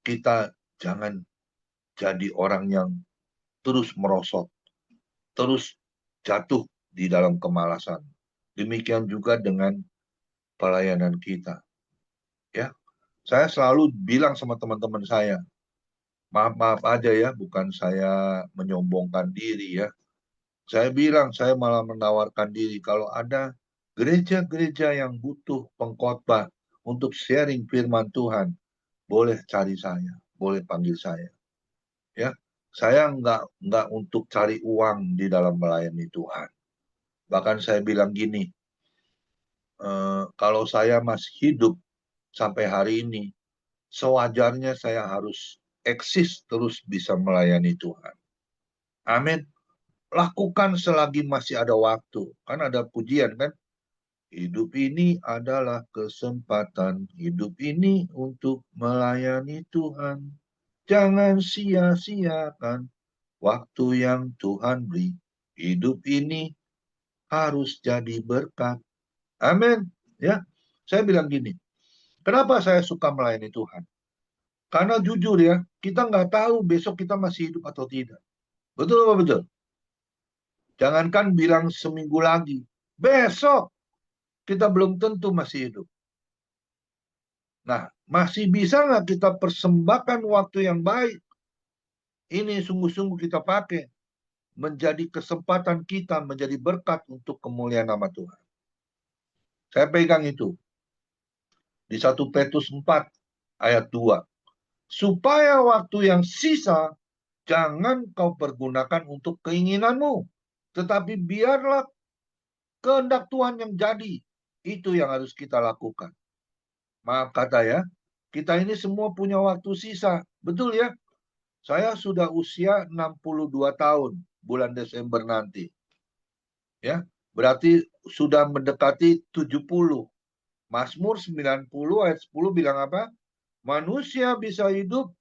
kita jangan jadi orang yang terus merosot, terus jatuh di dalam kemalasan. Demikian juga dengan pelayanan kita. Ya, saya selalu bilang sama teman-teman saya, maaf aja ya, bukan saya menyombongkan diri ya. Saya bilang, saya malah menawarkan diri kalau ada gereja-gereja yang butuh pengkhotbah untuk sharing firman Tuhan, boleh cari saya, boleh panggil saya. Ya, saya nggak untuk cari uang di dalam melayani Tuhan. Bahkan saya bilang gini, kalau saya masih hidup sampai hari ini, sewajarnya saya harus eksis terus bisa melayani Tuhan. Amin. Lakukan selagi masih ada waktu. Kan ada pujian kan? Hidup ini adalah kesempatan. Hidup ini untuk melayani Tuhan. Jangan sia-siakan waktu yang Tuhan beri. Hidup ini harus jadi berkat. Amin. Ya, saya bilang gini. Kenapa saya suka melayani Tuhan? Karena jujur ya, kita nggak tahu besok kita masih hidup atau tidak. Betul apa betul? Jangankan bilang seminggu lagi. Besok kita belum tentu masih hidup. Nah, masih bisa nggak kita persembahkan waktu yang baik? Ini sungguh-sungguh kita pakai. Menjadi kesempatan kita, menjadi berkat untuk kemuliaan nama Tuhan. Saya pegang itu. Di 1 Petrus 4 ayat 2. Supaya waktu yang sisa jangan kau pergunakan untuk keinginanmu, tetapi biarlah kehendak Tuhan yang jadi. Itu yang harus kita lakukan. Maaf kata ya, kita ini semua punya waktu sisa. Betul ya? Saya sudah usia 62 tahun bulan Desember nanti. Ya, berarti sudah mendekati 70. Mazmur 90 ayat 10 bilang apa? Manusia bisa hidup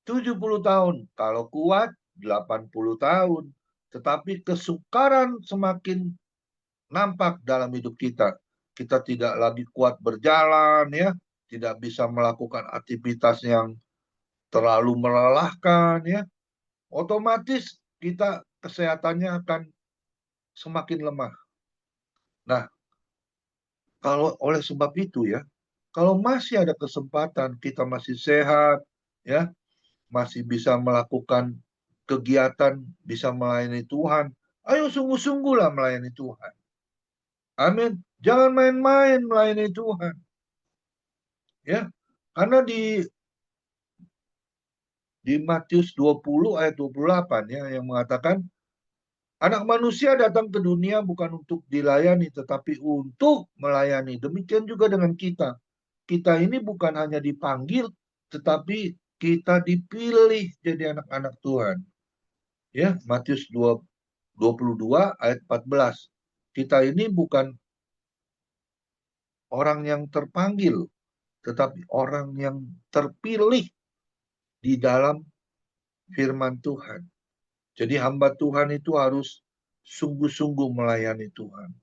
70 tahun, kalau kuat 80 tahun. Tetapi kesukaran semakin nampak dalam hidup kita. Kita tidak lagi kuat berjalan ya, tidak bisa melakukan aktivitas yang terlalu melelahkan ya. Otomatis kita kesehatannya akan semakin lemah. Nah, kalau oleh sebab itu ya, kalau masih ada kesempatan kita masih sehat ya, masih bisa melakukan kegiatan, bisa melayani Tuhan, ayo sungguh-sungguhlah melayani Tuhan. Amin. Jangan main-main melayani Tuhan. Ya. Karena di Matius 20 ayat 28 ya yang mengatakan anak manusia datang ke dunia bukan untuk dilayani tetapi untuk melayani. Demikian juga dengan kita. Kita ini bukan hanya dipanggil tetapi kita dipilih jadi anak-anak Tuhan. Ya, Matius 22 ayat 14. Kita ini bukan orang yang terpanggil, tetapi orang yang terpilih di dalam firman Tuhan. Jadi hamba Tuhan itu harus sungguh-sungguh melayani Tuhan.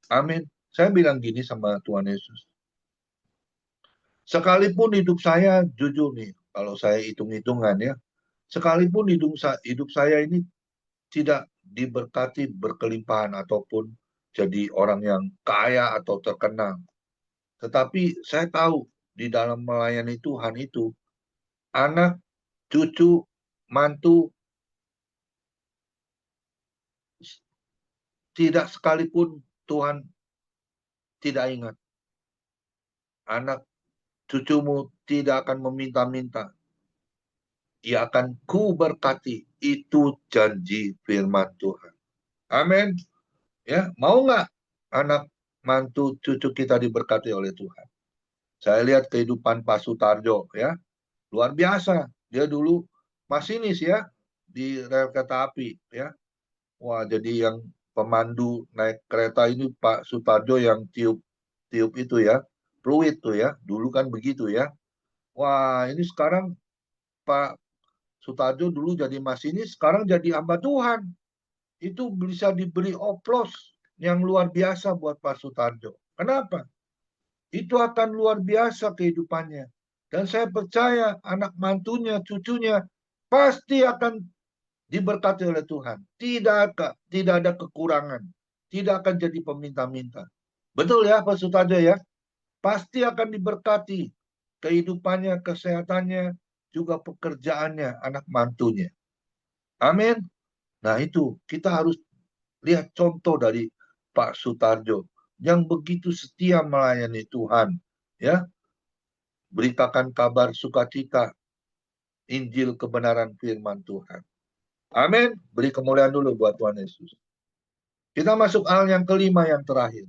Amin. Saya bilang gini sama Tuhan Yesus. Sekalipun hidup saya, jujur nih, kalau saya hitung-hitungan ya, sekalipun hidup saya ini tidak diberkati berkelimpahan ataupun jadi orang yang kaya atau terkenal. Tetapi saya tahu di dalam melayani Tuhan itu, anak, cucu, mantu, tidak sekalipun Tuhan tidak ingat. Anak, cucumu tidak akan meminta-minta. Dia akan kuberkati. Itu janji firman Tuhan. Amin. Ya, mau nggak anak, mantu, cucu kita diberkati oleh Tuhan? Saya lihat kehidupan Pak Sutarjo, ya, luar biasa. Dia dulu masinis ya di rel kereta api, ya. Wah, jadi yang pemandu naik kereta ini Pak Sutarjo yang tiup itu ya, fluid tuh ya. Dulu kan begitu ya. Wah, ini sekarang Pak Sutarjo dulu jadi masinis, sekarang jadi hamba Tuhan. Itu bisa diberi oplos yang luar biasa buat Pak Sutarjo. Kenapa? Itu akan luar biasa kehidupannya. Dan saya percaya anak mantunya, cucunya pasti akan diberkati oleh Tuhan. Tidak ada kekurangan. Tidak akan jadi peminta-minta. Betul ya Pak Sutarjo ya? Pasti akan diberkati kehidupannya, kesehatannya, juga pekerjaannya, anak mantunya. Amin. Nah itu, kita harus lihat contoh dari Pak Sutarjo yang begitu setia melayani Tuhan, ya. Beritakan kabar sukacita, Injil kebenaran firman Tuhan. Amin. Beri kemuliaan dulu buat Tuhan Yesus. Kita masuk hal yang kelima yang terakhir.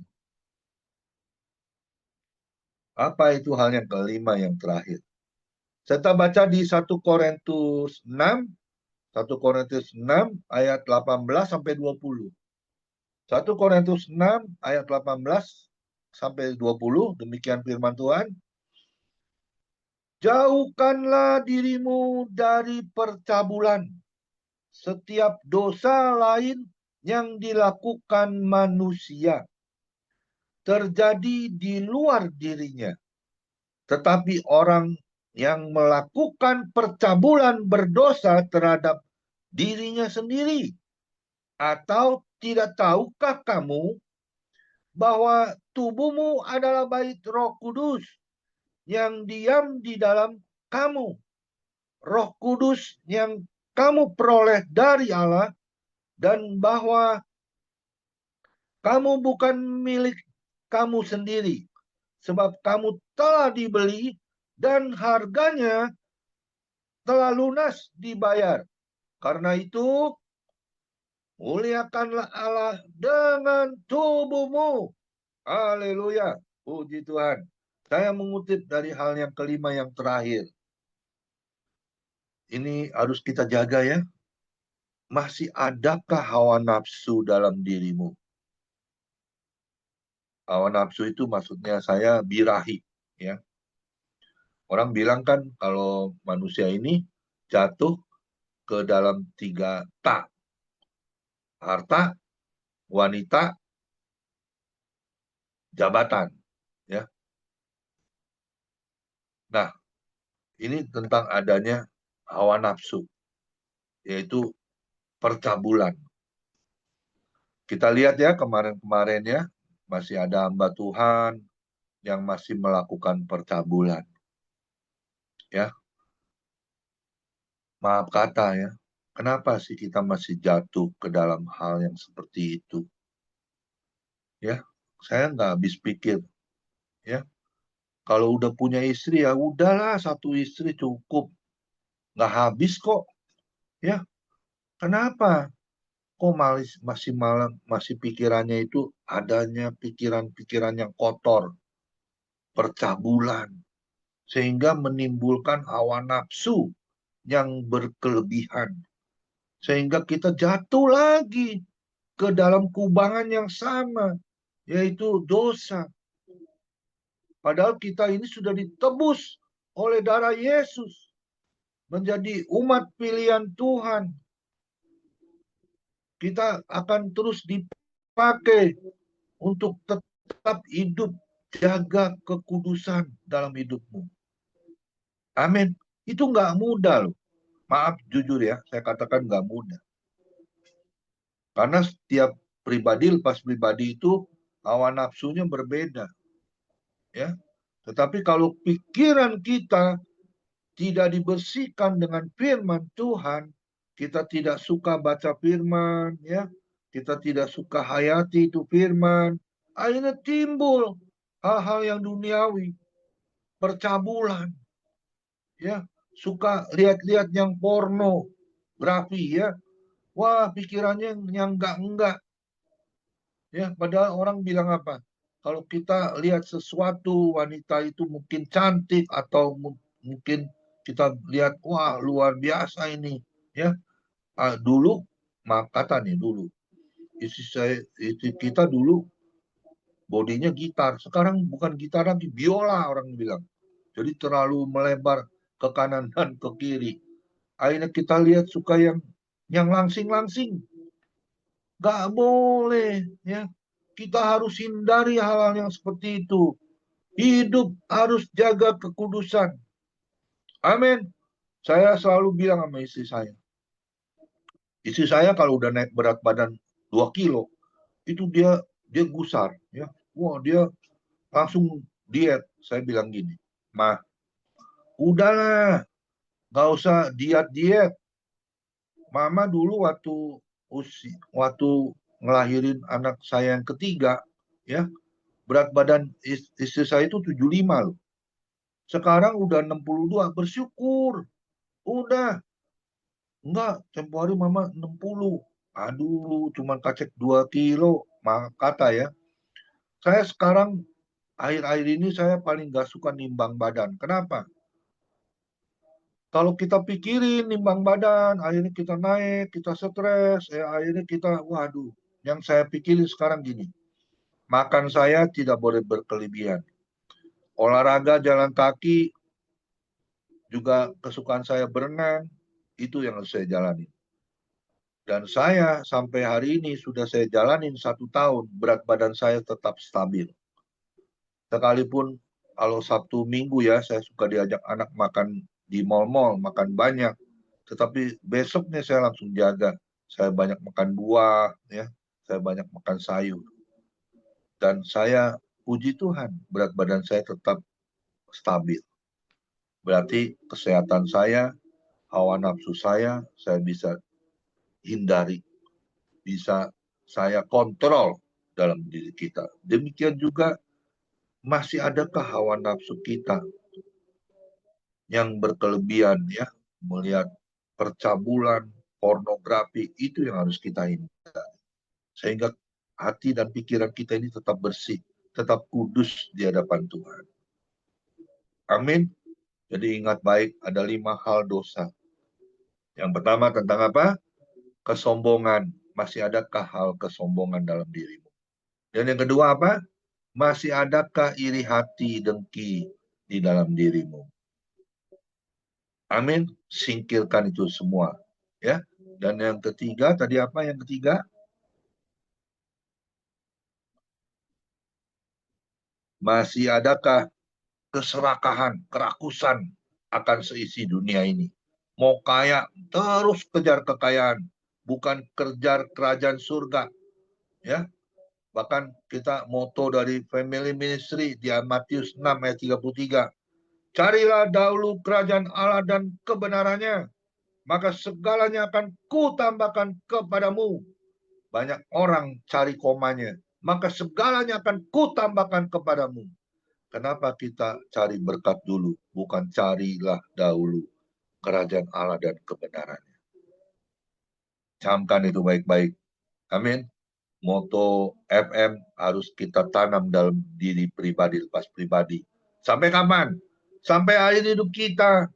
Apa itu hal yang kelima yang terakhir? Kita baca di 1 Korintus 6, 1 Korintus 6 ayat 18 sampai 20. 1 Korintus 6 ayat 18 sampai 20, demikian firman Tuhan. Jauhkanlah dirimu dari percabulan. Setiap dosa lain yang dilakukan manusia terjadi di luar dirinya. Tetapi orang yang melakukan percabulan berdosa terhadap dirinya sendiri. Atau tidak tahukah kamu bahwa tubuhmu adalah bait Roh Kudus yang diam di dalam kamu. Roh Kudus yang kamu peroleh dari Allah, dan bahwa kamu bukan milik kamu sendiri, sebab kamu telah dibeli dan harganya telah lunas dibayar. Karena itu, muliakanlah Allah dengan tubuhmu. Haleluya, puji Tuhan. Saya mengutip dari hal yang kelima yang terakhir. Ini harus kita jaga ya. Masih adakah hawa nafsu dalam dirimu? Hawa nafsu itu maksudnya saya birahi, ya. Orang bilang kan kalau manusia ini jatuh ke dalam 3 tak. Harta, wanita, jabatan, ya. Nah, ini tentang adanya hawa nafsu, yaitu percabulan. Kita lihat ya kemarin-kemarin ya, masih ada hamba Tuhan yang masih melakukan percabulan. Ya. Maaf kata ya, kenapa sih kita masih jatuh ke dalam hal yang seperti itu? Ya, saya nggak habis pikir. Ya, kalau udah punya istri ya udahlah, 1 istri cukup. Nggak habis kok. Ya, kenapa? Kok masih pikirannya itu adanya pikiran-pikiran yang kotor, percabulan, sehingga menimbulkan hawa nafsu yang berkelebihan, sehingga kita jatuh lagi ke dalam kubangan yang sama, yaitu dosa. Padahal kita ini sudah ditebus oleh darah Yesus, menjadi umat pilihan Tuhan. Kita akan terus dipakai untuk tetap hidup, jaga kekudusan dalam hidupmu. Amin. Itu nggak mudah loh. Maaf jujur ya, saya katakan nggak mudah. Karena setiap pribadi lepas pribadi itu hawa nafsunya berbeda. Ya. Tetapi kalau pikiran kita tidak dibersihkan dengan firman Tuhan, kita tidak suka baca firman, ya, kita tidak suka hayati itu firman, akhirnya timbul hal-hal yang duniawi, percabulan, ya, suka lihat-lihat yang pornografi, ya, wah pikirannya yang enggak, ya, padahal orang bilang apa? Kalau kita lihat sesuatu, wanita itu mungkin cantik atau mungkin kita lihat, wah luar biasa ini, ya. Dulu, kata nih dulu, istri kita dulu bodinya gitar, sekarang bukan gitar lagi, biola orang bilang. Jadi terlalu melebar ke kanan dan ke kiri. Akhirnya kita lihat suka yang langsing-langsing. Gak boleh, ya. Kita harus hindari hal-hal yang seperti itu. Hidup harus jaga kekudusan. Amin. Saya selalu bilang sama istri saya. Istri saya kalau udah naik berat badan 2 kilo, itu dia gusar, ya. Wah, dia langsung diet. Saya bilang gini, "Mah, udahlah, nggak usah diet-diet. Mama dulu waktu ngelahirin anak saya yang ketiga, ya, berat badan istri saya itu 75 loh. Sekarang udah 62, bersyukur. Udah, enggak, tempo hari mama 60. Aduh, cuma kacek 2 kilo. Kata ya, saya sekarang akhir-akhir ini saya paling gak suka nimbang badan. Kenapa? Kalau kita pikirin nimbang badan, akhirnya kita naik, kita stres, akhirnya kita, waduh. Yang saya pikirin sekarang gini, makan saya tidak boleh berkelebihan. Olahraga jalan kaki, juga kesukaan saya berenang, itu yang harus saya jalani. Dan saya sampai hari ini sudah saya jalanin 1 tahun, berat badan saya tetap stabil. Sekalipun kalau Sabtu Minggu ya, saya suka diajak anak makan di mal-mal, makan banyak. Tetapi besoknya saya langsung jaga. Saya banyak makan buah, ya, saya banyak makan sayur. Dan saya puji Tuhan, berat badan saya tetap stabil. Berarti kesehatan saya, hawa nafsu saya bisa hindari. Bisa saya kontrol dalam diri kita. Demikian juga masih adakah hawa nafsu kita yang berkelebihan, ya, melihat percabulan, pornografi, itu yang harus kita hindari. Sehingga hati dan pikiran kita ini tetap bersih, tetap kudus di hadapan Tuhan. Amin. Jadi ingat baik, ada 5 hal dosa. Yang pertama tentang apa? Kesombongan. Masih adakah hal kesombongan dalam dirimu? Dan yang kedua apa? Masih adakah iri hati, dengki di dalam dirimu? Amin. Singkirkan itu semua, ya. Dan yang ketiga tadi apa? Yang ketiga, masih adakah keserakahan, kerakusan akan seisi dunia ini? Mau kaya, terus kejar kekayaan, bukan kejar kerajaan surga, ya. Bahkan kita moto dari Family Ministry di Matius 6 ayat 33. Carilah dahulu kerajaan Allah dan kebenarannya, maka segalanya akan kutambahkan kepadamu. Banyak orang cari komanya, maka segalanya akan kutambahkan kepadamu. Kenapa kita cari berkat dulu, bukan carilah dahulu kerajaan Allah dan kebenarannya. Camkan itu baik-baik. Amin. Moto FM harus kita tanam dalam diri pribadi, lepas pribadi. Sampai kapan? Sampai akhir hidup kita.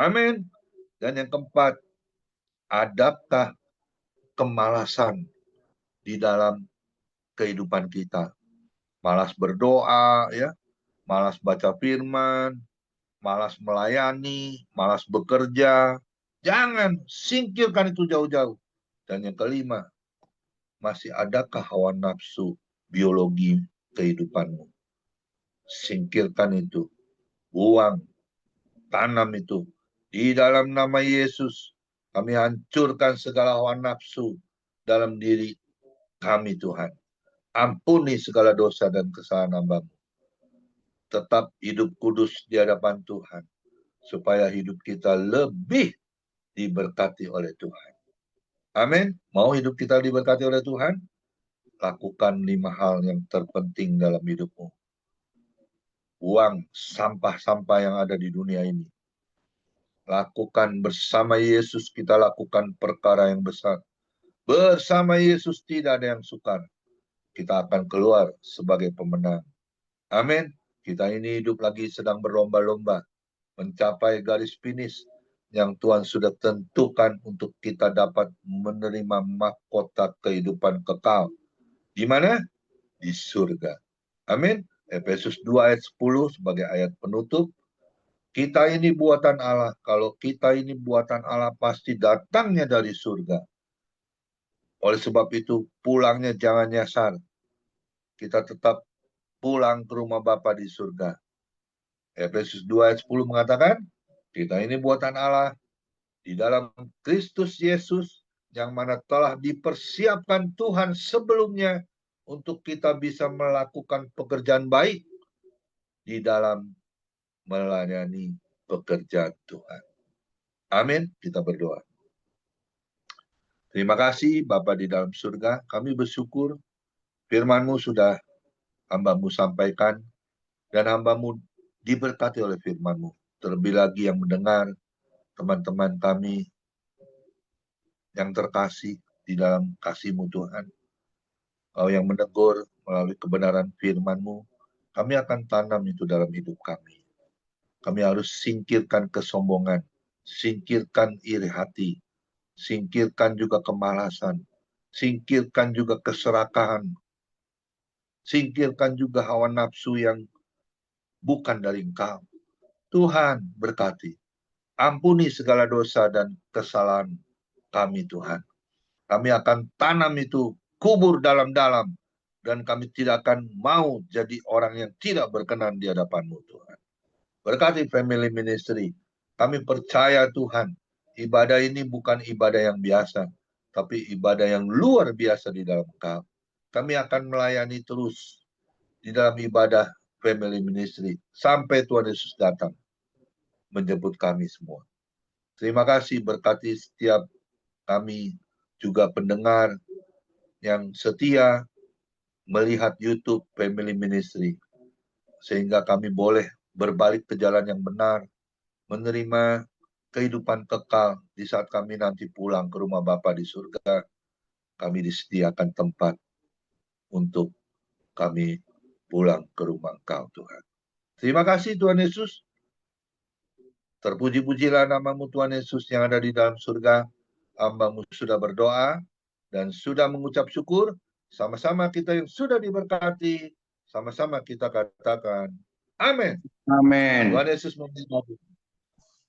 Amin. Dan yang keempat, adakah kemalasan di dalam kehidupan kita? Malas berdoa, ya, malas baca firman, malas melayani, malas bekerja. Jangan, singkirkan itu jauh-jauh. Dan yang kelima, masih adakah hawa nafsu biologi kehidupanmu? Singkirkan itu, buang, tanam itu. Di dalam nama Yesus, kami hancurkan segala hawa nafsu dalam diri kami, Tuhan. Ampuni segala dosa dan kesalahan hamba-Mu. Tetap hidup kudus di hadapan Tuhan, supaya hidup kita lebih diberkati oleh Tuhan. Amin. Mau hidup kita diberkati oleh Tuhan? Lakukan 5 hal yang terpenting dalam hidupmu. Buang sampah-sampah yang ada di dunia ini. Lakukan bersama Yesus, kita lakukan perkara yang besar. Bersama Yesus tidak ada yang sukar. kita akan keluar sebagai pemenang. Amin. Kita ini hidup lagi sedang berlomba-lomba mencapai garis finish yang Tuhan sudah tentukan untuk kita dapat menerima mahkota kehidupan kekal. Di mana? Di surga. Amin. Efesus 2 ayat 10 sebagai ayat penutup. Kita ini buatan Allah. Kalau kita ini buatan Allah, pasti datangnya dari surga. Oleh sebab itu, pulangnya jangan nyasar. Kita tetap pulang ke rumah Bapa di surga. Efesus 2 ayat 10 mengatakan, kita ini buatan Allah di dalam Kristus Yesus, yang mana telah dipersiapkan Tuhan sebelumnya untuk kita bisa melakukan pekerjaan baik di dalam melayani pekerjaan Tuhan. Amin. Kita berdoa. Terima kasih Bapa di dalam surga. Kami bersyukur firman-Mu sudah hamba-Mu sampaikan, dan hamba-Mu diberkati oleh firman-Mu. Terlebih lagi yang mendengar, teman-teman kami yang terkasih di dalam kasih-Mu Tuhan. Kau yang menegur melalui kebenaran firman-Mu, kami akan tanam itu dalam hidup kami. Kami harus singkirkan kesombongan, singkirkan iri hati, singkirkan juga kemalasan, singkirkan juga keserakahan, singkirkan juga hawa nafsu yang bukan dari Engkau. Tuhan berkati, ampuni segala dosa dan kesalahan kami Tuhan. Kami akan tanam itu, kubur dalam-dalam, dan kami tidak akan mau jadi orang yang tidak berkenan di hadapan-Mu Tuhan. Berkati family ministry. Kami percaya Tuhan, ibadah ini bukan ibadah yang biasa, tapi ibadah yang luar biasa di dalam Engkau. Kami akan melayani terus di dalam ibadah family ministry sampai Tuhan Yesus datang menjemput kami semua. Terima kasih, berkati setiap kami juga pendengar yang setia melihat YouTube Family Ministry, sehingga kami boleh berbalik ke jalan yang benar, menerima kehidupan kekal di saat kami nanti pulang ke rumah Bapa di surga. Kami disediakan tempat untuk kami pulang ke rumah Engkau Tuhan. Terima kasih Tuhan Yesus. Terpuji-pujilah nama-Mu Tuhan Yesus yang ada di dalam surga. Hamba-Mu sudah berdoa dan sudah mengucap syukur. Sama-sama kita yang sudah diberkati, sama-sama kita katakan amin. Amin. Tuhan Yesus memberkati.